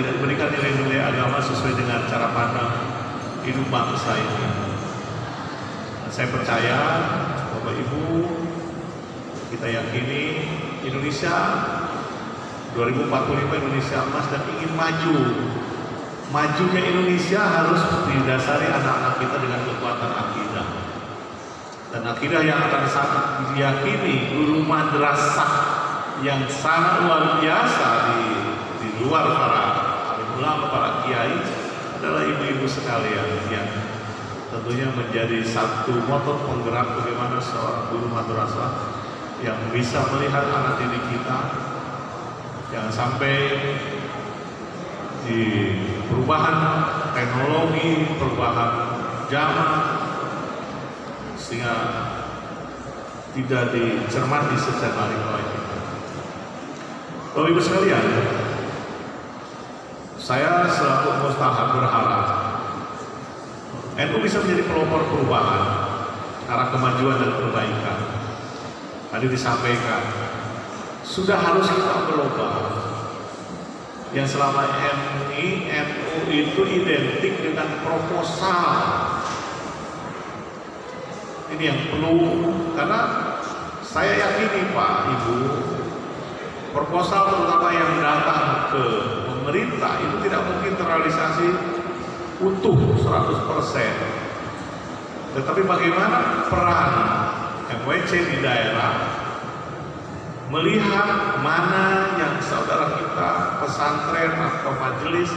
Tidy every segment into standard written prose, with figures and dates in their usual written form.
tidak diberikan nilai-nilai agama sesuai dengan cara pandang hidup bangsa ini. Saya percaya, Bapak Ibu, kita yakini Indonesia 2045 Indonesia emas dan ingin maju. Majunya Indonesia harus didasari anak-anak kita dengan kekuatan akidah. Dan akidah yang akan sangat diyakini guru madrasah yang sangat luar biasa di luar para alim ulama, para kiai adalah ibu-ibu sekalian yang tentunya menjadi satu motor penggerak bagaimana seorang guru madrasah yang bisa melihat anak didik kita. Jangan sampai di perubahan teknologi, perubahan zaman, sehingga tidak dicermati secara baik. Bapak Ibu sekalian, saya selaku mustahab berharap NU bisa menjadi pelopor perubahan, arah kemajuan dan perbaikan. Tadi disampaikan, sudah harus kita berubah. Yang selama ini NU itu identik dengan proposal. Ini yang perlu, karena saya yakini Pak Ibu, proposal terutama yang datang ke pemerintah itu tidak mungkin terrealisasi utuh 100%. Tetapi bagaimana peran MWC di daerah melihat mana yang saudara kita pesantren atau majelis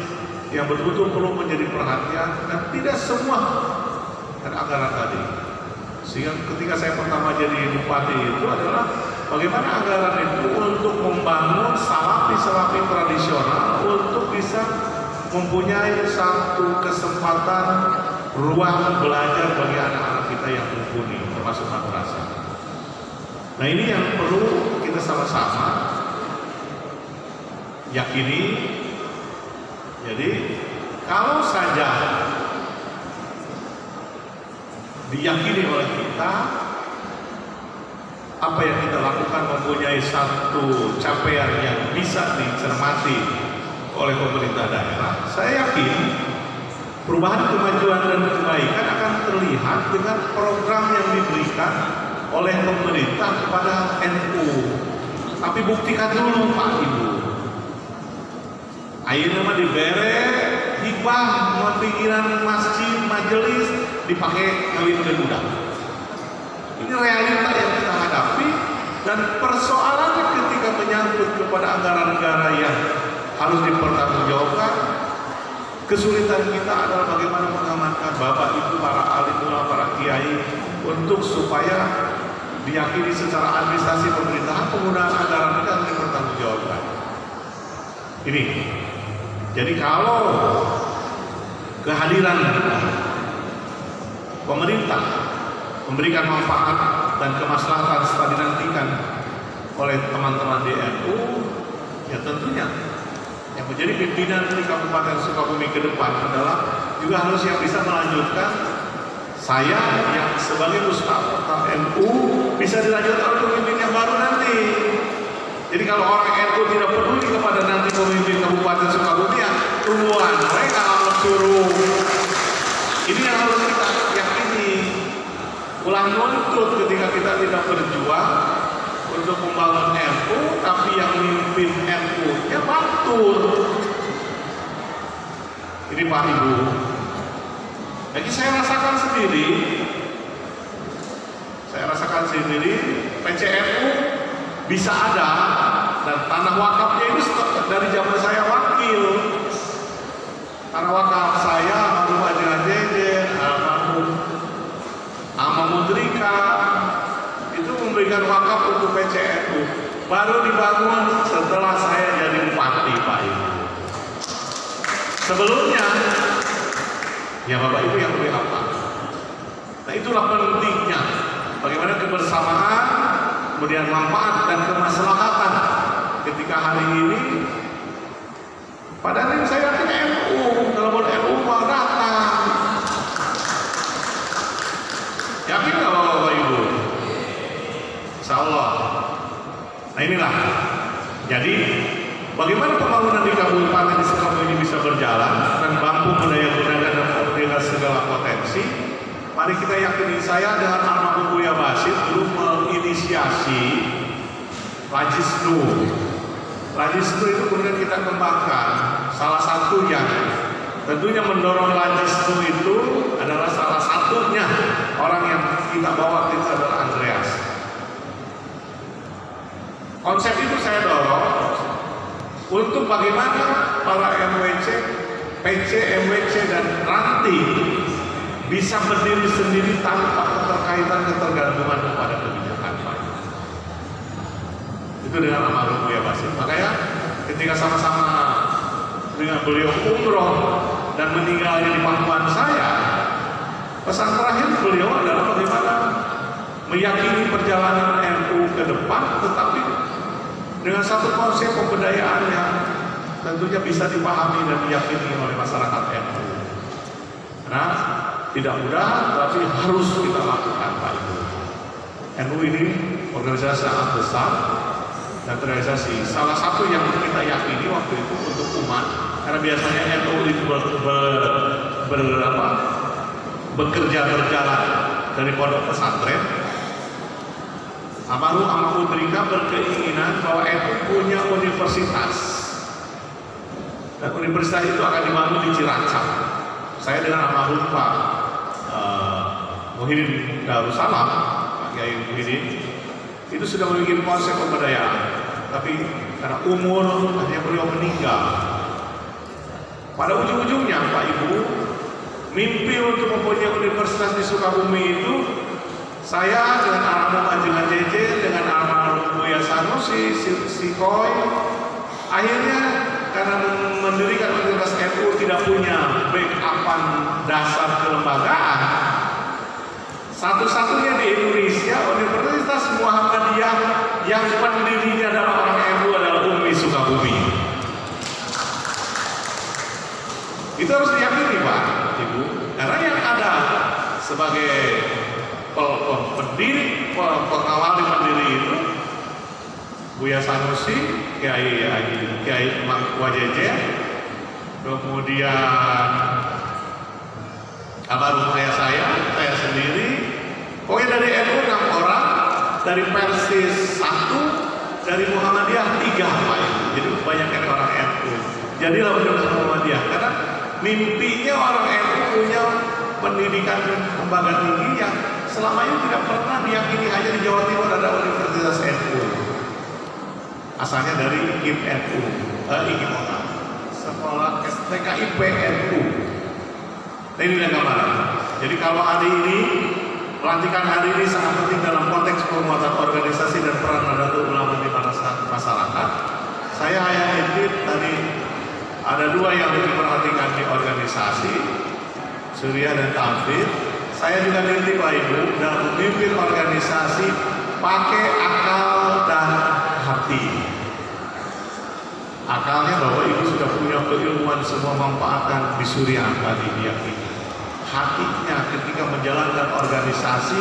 yang betul-betul perlu menjadi perhatian, dan tidak semua dan anggaran tadi. Sehingga ketika saya pertama jadi bupati itu adalah bagaimana anggaran itu untuk membangun salafi-salafi tradisional untuk bisa mempunyai satu kesempatan ruang belajar bagi anak-anak kita yang mumpuni, termasuk madrasah. Nah, ini yang perlu kita sama-sama yakini. Jadi kalau saja diyakini oleh kita, apa yang kita lakukan mempunyai satu capaian yang bisa dicermati oleh pemerintah daerah, saya yakin perubahan, kemajuan dan kebaikan akan terlihat dengan program yang diberikan oleh pemerintah kepada NU. Tapi buktikan dulu Pak Ibu. Ayeuna mah dibere hibah pinggiran masjid, majelis dipakai ngawin budak. Ini realita yang kita hadapi, dan persoalannya ketika menyangkut kepada anggaran negara yang harus dipertanggungjawabkan. Kesulitan kita adalah bagaimana mengamankan Bapak Ibu, para alim ulama, para kiai untuk supaya diyakini secara administrasi pemerintahan penggunaan anggaran kita harus dipertanggungjawabkan. Ini. Jadi kalau kehadiran pemerintah memberikan manfaat dan kemaslahatan setelah dinantikan oleh teman-teman di NU, ya tentunya yang menjadi pimpinan di Kabupaten Sukabumi ke depan adalah juga harus yang bisa melanjutkan saya yang sebagai Ustadz NU bisa dilanjutkan oleh pemimpin yang baru nanti. Jadi kalau orang NU tidak peduli kepada nanti pemimpin Kabupaten Sukabumi, ya tungguan mereka harus suruh. Ini yang harus kita yakini. Ulang nuntut ketika kita tidak berjuang untuk membangun NU, tapi yang memimpin NU-nya batur. Ini Pak Ibu. Jadi saya rasakan sendiri, PCNU bisa ada, dan tanah wakafnya ini dari zaman saya wakil. Tanah wakaf saya, almarhum Haji Hajejen, almarhum Ama Mudrika, itu memberikan wakaf untuk PCNU. Baru dibangun setelah saya jadi bupati, Pak Ibu. Sebelumnya, ya Bapak Ibu yang lebih hafal. Nah, itulah pentingnya bagaimana kebersamaan, kemudian manfaat dan kemaslahatan ketika hari ini. Padahal ini saya yakin NU, kalau NU mau datang. Yakin nggak Bapak Ibu? Insya Allah. Nah inilah. Jadi bagaimana pembangunan di Kabupaten Sukabumi ini berjalan dan mampu mendaya-gunakan dan memberikan segala potensi. Mari kita yakini, saya dengan almarhum Buya Basit dulu menginisiasi Lajisnu. Lajisnu itu kemudian kita kembangkan. Salah satu yang tentunya mendorong Lajisnu itu adalah salah satunya orang yang kita bawa kita adalah Andreas. Konsep itu saya dorong untuk bagaimana para MWC, PC, MWC dan Ranti bisa berdiri sendiri tanpa ketergantungan kepada kebijakan Pak. Itu dengan almarhum Buya Basit. Makanya ketika sama-sama dengan beliau umroh dan meninggalnya di pangkuan saya, pesan terakhir beliau adalah bagaimana meyakini perjalanan NU ke depan, tetapi dengan satu konsep pemberdayaan yang tentunya bisa dipahami dan diyakini oleh masyarakat NU. Karena tidak mudah, tapi harus kita lakukan Pak Ibu. NU ini organisasi sangat besar dan terrealisasi. Salah satu yang kita yakini waktu itu untuk umat, karena biasanya NU itu bekerja berjalan dari pondok pesantren. Almarhum Drika berkeinginan bahwa NU punya universitas, dan universitas itu akan dibangun di Cilacap. Saya dengan almarhum Pak Muhyiddin Darussalam, Pak Kiai Muhyiddin, itu sudah membuat konsep pemberdayaan, tapi karena umur akhirnya beliau meninggal. Pada ujung-ujungnya Pak Ibu, mimpi untuk mempunyai universitas di Sukabumi itu saya dengan almarhum Anjing JJ, dengan almarhum Buya Sanusi, Sikoy, akhirnya karena mendirikan universitas NU tidak punya backupan dasar kelembagaan, satu-satunya di Indonesia Universitas Muhammadiyah yang pendirinya adalah orang NU adalah Umi Sukabumi. Itu harus diyakini Pak Ibu, karena yang ada sebagai pendiri, pengawal pendiri itu Buya Sanusi, Kiai Wajeje, kemudian almarhum saya sendiri. Pokoknya dari NU 6 orang, dari Persis 1, dari Muhammadiyah 3 Pak. Jadi kebanyakan orang NU. Jadilah Universitas Muhammadiyah karena mimpinya orang NU punya pendidikan lembaga tinggi yang selama ini tidak pernah diyakini. Hanya di Jawa Timur ada Universitas NU. Asalnya dari IKIP NU, sekolah STKIP NU. Nah, ini gambaran. Jadi kalau hari ini, pelantikan hari ini sangat penting dalam konteks penguatan organisasi dan peran Nahdlatul Ulama di masyarakat. Saya hanya intip tadi ada 2 yang diperhatikan di organisasi, Surya dan Taufik. Saya juga intip Pak Ibu dalam memimpin organisasi pakai akal dan hati. Akalnya bahwa Ibu sudah punya keilmuan semua manfaatkan di Surya tadi diyakini. Hatinya ketika menjalankan organisasi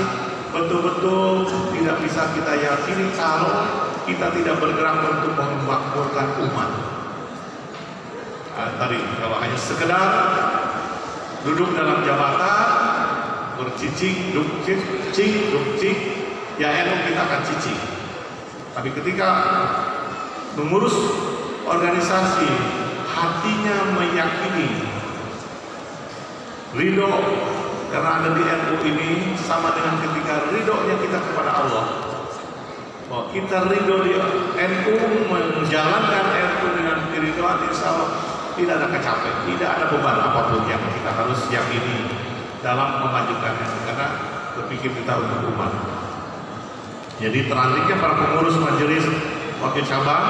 betul-betul tidak bisa kita yakini kalau kita tidak bergerak untuk memakmurkan umat. Tadi kalau hanya sekedar duduk dalam jabatan bercicing, dukcing, ya NU kita akan cicing. Tapi ketika mengurus organisasi, hatinya meyakini ridho karena ada di NU ini sama dengan ketika ridhonya kita kepada Allah. Bahwa kita ridho di NU, menjalankan NU dengan keridhoan, insya Allah tidak ada capek, tidak ada beban apapun yang kita harus yakini dalam memajukannya, karena berpikir kita untuk umat. Jadi terangnya para pengurus majelis wakil cabang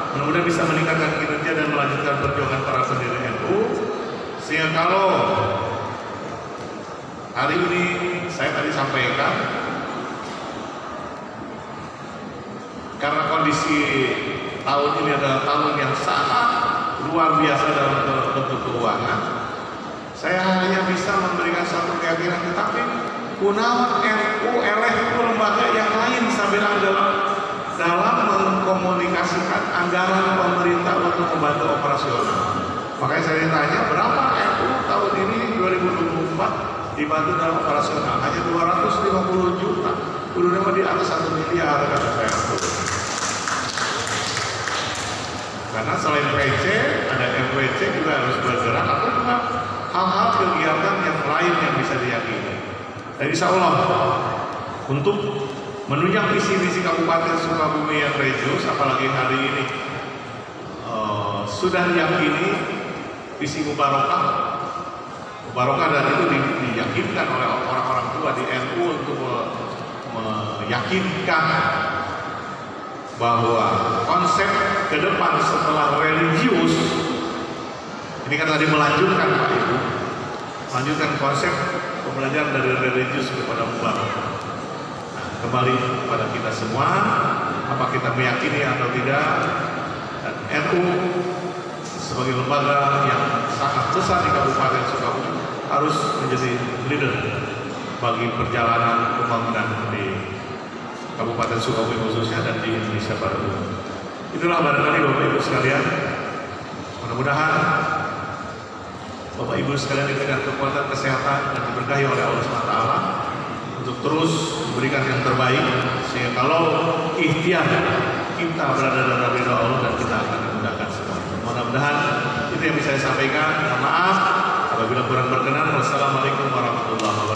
mudah-mudahan bisa meningkatkan kinerja dan melanjutkan perjuangan para pendiri NU, sehingga kalau hari ini saya tadi sampaikan karena kondisi tahun ini adalah tahun yang sangat luar biasa dalam bentuk keuangan, saya hanya bisa memberikan satu keyakinan, tetapi kunaon NU eleh lembaga yang lain sambil dalam mengkomunikasikan anggaran pemerintah untuk membantu operasional. Makanya saya ditanya berapa NU tahun ini 2024 dibantu dalam operasional, hanya 250 juta. Udah nama di atas 1 miliar kata saya. Karena selain PC, ada MWC juga harus bergerak atau juga hal-hal kegiatan yang lain yang bisa diyakini. Dan insya Allah untuk menunjang visi-visi Kabupaten Sukabumi yang religius, apalagi hari ini sudah diyakini visi mubarokah dan itu diyakinkan oleh orang-orang tua di NU untuk meyakinkan bahwa konsep ke depan setelah religius ini kan tadi melanjutkan Pak Ibu, melanjutkan konsep pembelajaran dari religius kepada mubarokah. Nah, kembali kepada kita semua, apa kita meyakini atau tidak, dan NU sebagai lembaga yang sangat besar di Kabupaten Sukabumi harus menjadi leader bagi perjalanan pembangunan di Kabupaten Sukabumi khususnya dan di Indonesia pada umumnya. Itulah barangkali Bapak Ibu sekalian. Mudah-mudahan Bapak Ibu sekalian diberikan kekuatan kesehatan dan diberkahi oleh Allah SWT untuk terus memberikan yang terbaik, sehingga kalau ikhtiar kita berada dalam ridha Allah dan kita akan dimudahkan semua. Mudah-mudahan itu yang bisa saya sampaikan. Mohon maaf apabila kurang berkenan. Wassalamualaikum warahmatullahi wabarakatuh.